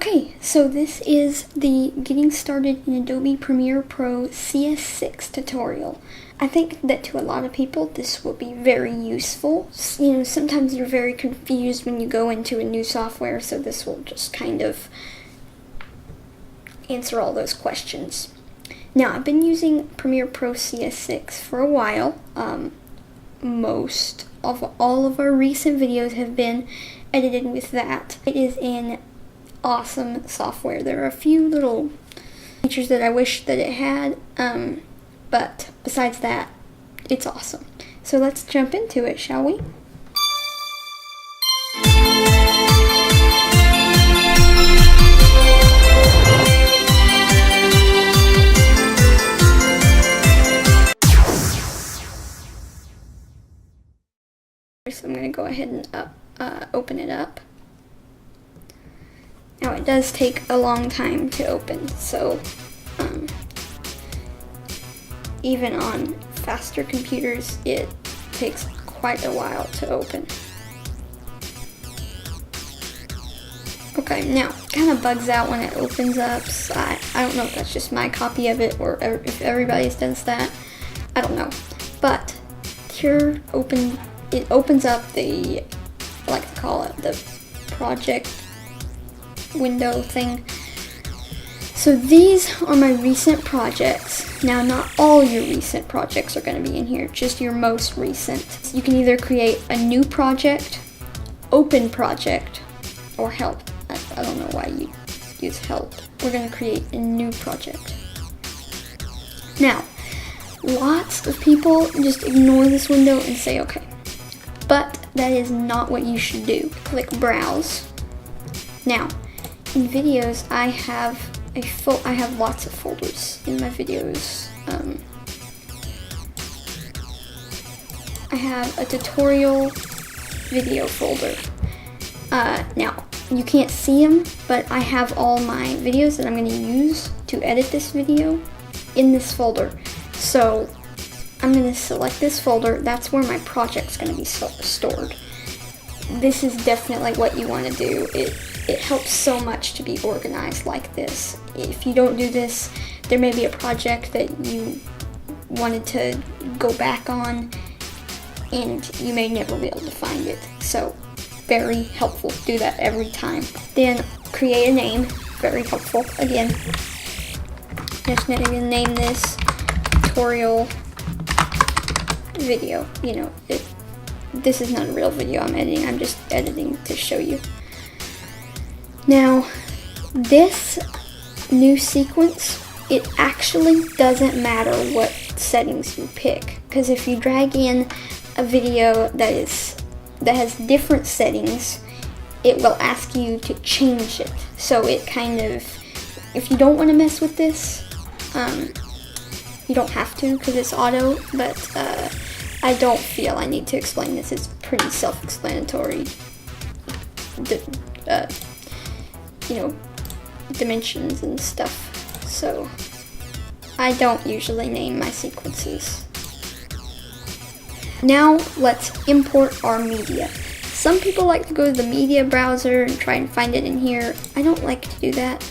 Okay, so this is the Getting Started in Adobe Premiere Pro CS6 tutorial. I think that to a lot of people this will be very useful. You know, sometimes you're very confused when you go into a new software, so this will just kind of answer all those questions. Now, I've been using Premiere Pro CS6 for a while. Most of all of our recent videos have been edited with that. It is an awesome software. There are a few little features that I wish that it had, but besides that, it's awesome. So let's jump into it, shall we? So I'm going to go ahead and open it up. Now it does take a long time to open, so even on faster computers it takes quite a while to open. Okay, now it kind of bugs out when it opens up, so I don't know if that's just my copy of it or if everybody's does that. I don't know, but here it opens up the, I like to call it the project window thing. So these are my recent projects. Now, not all your recent projects are going to be in here, just your most recent. You can either create a new project, open project, or help. I don't know why you use help. We're going to create a new project. Now, lots of people just ignore this window and say okay, but that is not what you should do. Click browse. Now, in videos, I have lots of folders in my videos. I have a tutorial video folder. Now, you can't see them, but I have all my videos that I'm going to use to edit this video in this folder. So I'm going to select this folder. That's where my project's going to be stored. This is definitely what you want to do. It helps so much to be organized like this. If you don't do this, there may be a project that you wanted to go back on and you may never be able to find it. So very helpful. Do that every time. Then create a name. Very helpful. Again, just going to name this tutorial video. You know, this is not a real video I'm editing. I'm just editing to show you. Now, this new sequence, it actually doesn't matter what settings you pick, because if you drag in a video that has different settings, it will ask you to change it. So it kind of, if you don't want to mess with this, you don't have to because it's auto, but I don't feel I need to explain this. It's pretty self-explanatory. You know, dimensions and stuff. So I don't usually name my sequences. Now let's import our media. Some people like to go to the media browser and try and find it in here. I don't like to do that.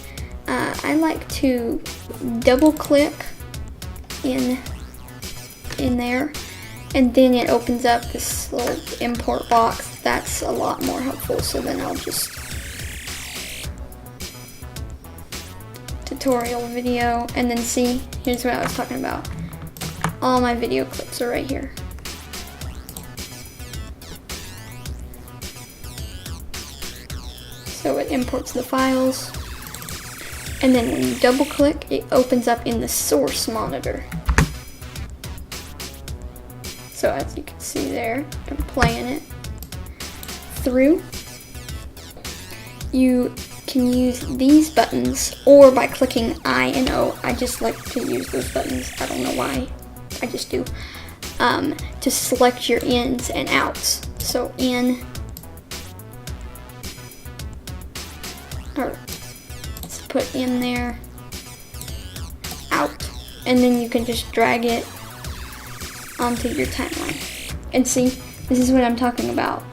I like to double click in there, and then it opens up this little import box. That's a lot more helpful. So then I'll just tutorial video, and then see, here's what I was talking about. All my video clips are right here. So it imports the files, and then when you double click, it opens up in the source monitor. So as you can see there, I'm playing it through. You can use these buttons, or by clicking I and O. I just like to use those buttons. I don't know why, I just do. To select your ins and outs. So in, or let's put in there, out, and then you can just drag it onto your timeline. And see, this is what I'm talking about.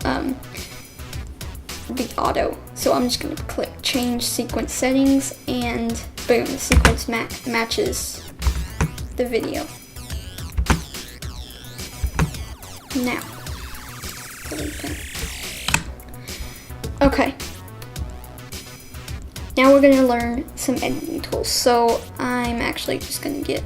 The auto. So I'm just going to click change sequence settings, and boom, the sequence matches the video. Now, delete that. Okay. Now we're gonna learn some editing tools. So I'm actually just gonna get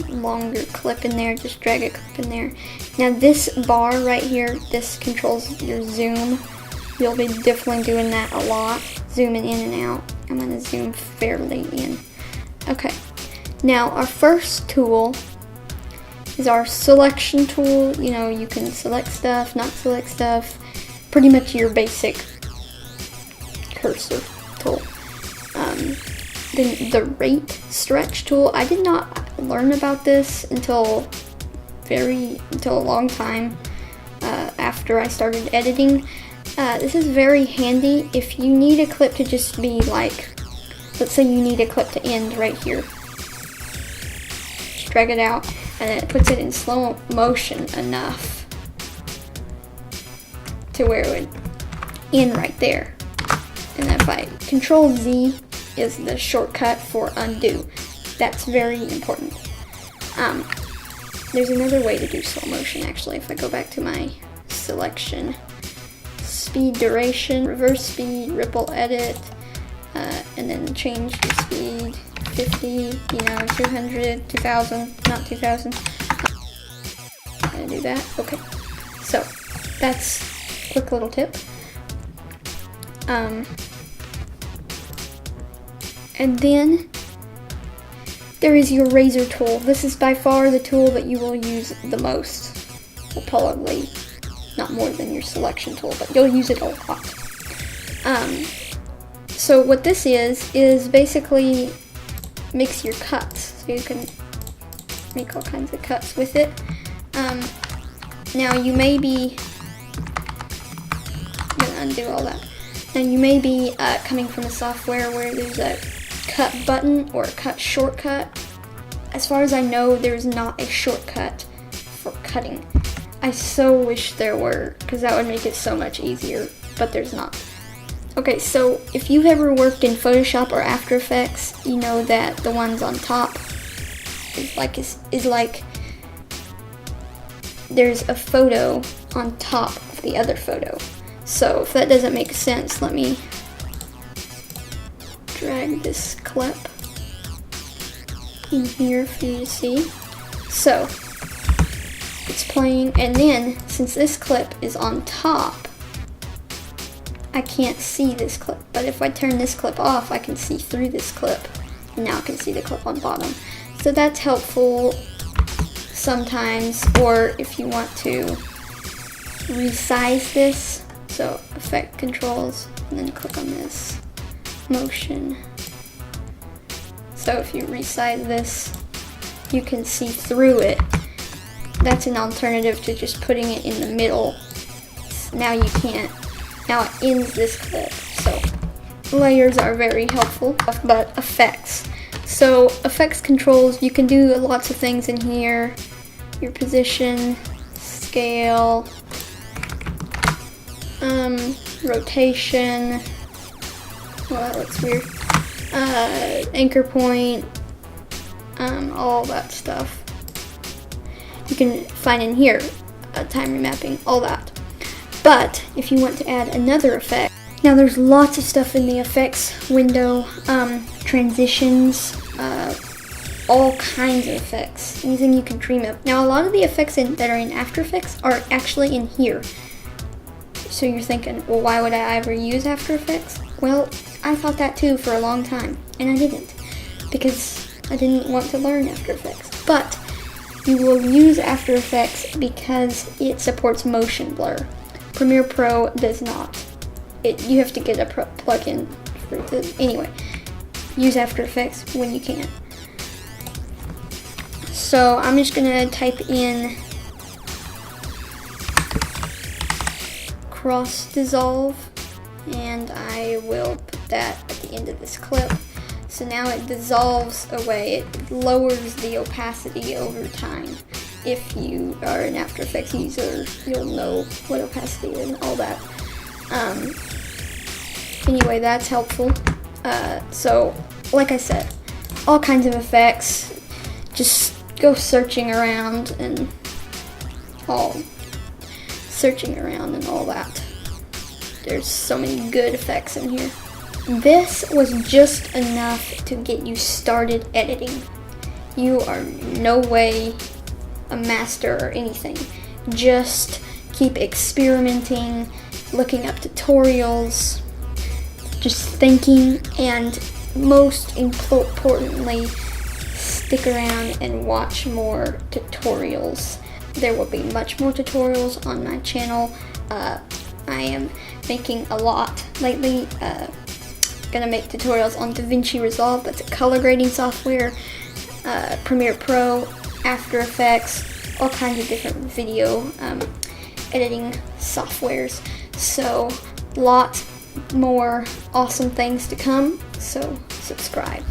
a longer clip in there, just drag a clip in there. Now this bar right here, this controls your zoom. You'll be definitely doing that a lot, zooming in and out. I'm gonna zoom fairly in. Okay, now our first tool is our selection tool. You know, you can select stuff, not select stuff, pretty much your basic cursor tool. Then the rate stretch tool, I did not learn about this until a long time after I started editing. This is very handy if you need a clip to just be like, let's say you need a clip to end right here. Just drag it out, and then it puts it in slow motion enough to where it would end right there. And if I Control Z is the shortcut for undo. That's very important. There's another way to do slow motion actually. If I go back to my selection, speed, duration, reverse speed, ripple edit, and then change the speed, 50, 200, 2000, not 2000. I'm gonna do that. Okay, so that's a quick little tip. And then there is your razor tool. This is by far the tool that you will use the most. Well, probably not more than your selection tool, but you'll use it a lot. So what this is basically makes your cuts. So you can make all kinds of cuts with it. Now you may be, I'm gonna undo all that. Now you may be coming from a software where there's a cut button or a cut shortcut. As far as I know, there's not a shortcut for cutting. I so wish there were, because that would make it so much easier, but there's not. Okay, so if you've ever worked in Photoshop or After Effects, you know that the ones on top is like there's a photo on top of the other photo. So if that doesn't make sense, let me drag this clip in here for you to see. So it's playing, and then since this clip is on top, I can't see this clip. But if I turn this clip off, I can see through this clip. And now I can see the clip on bottom. So that's helpful sometimes, or if you want to resize this. So effect controls, and then click on this motion. So if you resize this, you can see through it. That's an alternative to just putting it in the middle. Now you can't. Now it ends this clip. So layers are very helpful, but effects. So effects controls, you can do lots of things in here. Your position, scale, rotation. Well, that looks weird. Anchor point, all that stuff. You can find in here, time remapping, all that. But if you want to add another effect, now there's lots of stuff in the effects window, transitions, all kinds of effects, anything you can dream of. Now a lot of the effects that are in After Effects are actually in here. So you're thinking, well, why would I ever use After Effects? Well, I thought that too for a long time, and I didn't, because I didn't want to learn After Effects. But you will use After Effects because it supports motion blur. Premiere Pro does not. You have to get a plugin for this. Anyway, use After Effects when you can. So I'm just gonna type in cross dissolve, and I will put that at the end of this clip. So now it dissolves away. It lowers the opacity over time. If you are an After Effects user, you'll know what opacity is and all that. anyway, that's helpful. So, like I said, all kinds of effects. Just go searching around and all that. There's so many good effects in here. This was just enough to get you started editing. You are no way a master or anything. Just keep experimenting, looking up tutorials, just thinking, and most importantly, stick around and watch more tutorials. There will be much more tutorials on my channel. I am making a lot lately. Gonna make tutorials on DaVinci Resolve, that's a color grading software, Premiere Pro, After Effects, all kinds of different video editing softwares. So lots more awesome things to come, so subscribe.